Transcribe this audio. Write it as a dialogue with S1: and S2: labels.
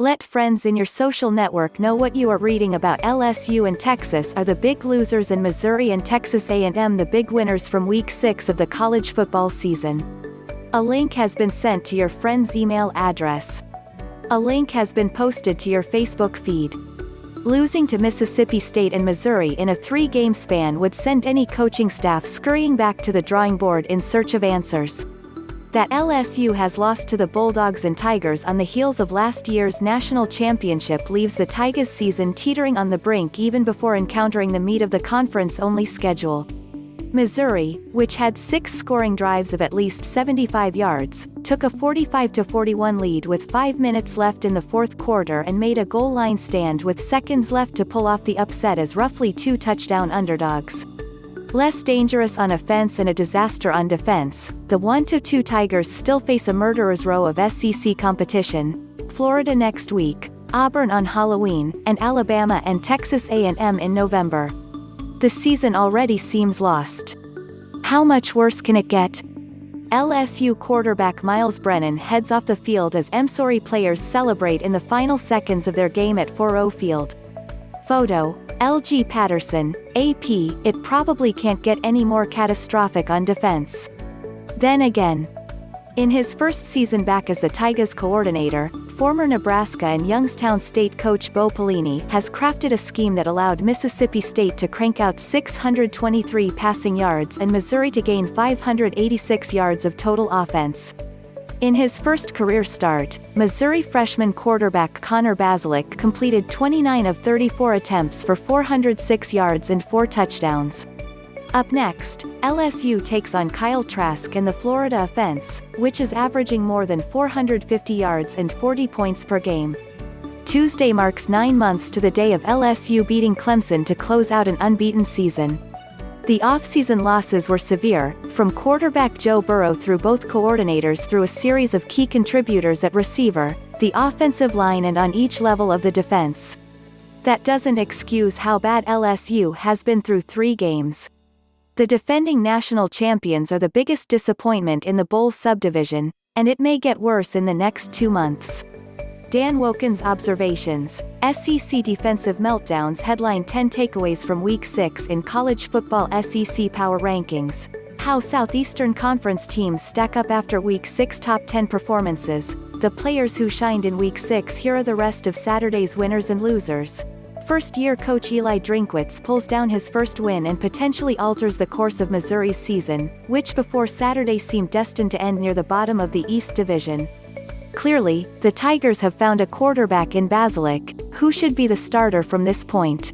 S1: Let friends in your social network know what you are reading about. LSU and Texas are the big losers and Missouri and Texas A&M the big winners from Week 6 of the college football season. A link has been sent to your friend's email address. A link has been posted to your Facebook feed. Losing to Mississippi State and Missouri in a 3-game span would send any coaching staff scurrying back to the drawing board in search of answers. That LSU has lost to the Bulldogs and Tigers on the heels of last year's national championship leaves the Tigers' season teetering on the brink even before encountering the meat of the conference-only schedule. Missouri, which had 6 scoring drives of at least 75 yards, took a 45-41 lead with 5 minutes left in the fourth quarter and made a goal line stand with seconds left to pull off the upset as roughly 2-touchdown underdogs. Less dangerous on offense and a disaster on defense, the 1-2 Tigers still face a murderer's row of SEC competition: Florida next week, Auburn on Halloween, and Alabama and Texas A&M in November. The season already seems lost. How much worse can it get? LSU quarterback Miles Brennan heads off the field as Missouri players celebrate in the final seconds of their game at 4-0 Field. Photo: LG Patterson, AP. It probably can't get any more catastrophic on defense. Then again. In his first season back as the Tigers coordinator, former Nebraska and Youngstown State coach Bo Pelini has crafted a scheme that allowed Mississippi State to crank out 623 passing yards and Missouri to gain 586 yards of total offense. In his first career start, Missouri freshman quarterback Connor Bazelak completed 29 of 34 attempts for 406 yards and 4 touchdowns. Up next, LSU takes on Kyle Trask and the Florida offense, which is averaging more than 450 yards and 40 points per game. Tuesday marks 9 months to the day of LSU beating Clemson to close out an unbeaten season. The offseason losses were severe, from quarterback Joe Burrow through both coordinators through a series of key contributors at receiver, the offensive line and on each level of the defense. That doesn't excuse how bad LSU has been through 3 games. The defending national champions are the biggest disappointment in the Bowl subdivision, and it may get worse in the next 2 months. Dan Woken's observations: SEC defensive meltdowns headline 10 takeaways from Week 6 in college football SEC Power Rankings. How Southeastern Conference teams stack up after Week 6 top 10 performances. The players who shined in Week 6. Here are the rest of Saturday's winners and losers. First-year coach Eli Drinkwitz pulls down his first win and potentially alters the course of Missouri's season, which before Saturday seemed destined to end near the bottom of the East Division. Clearly, the Tigers have found a quarterback in Bazelak, who should be the starter from this point.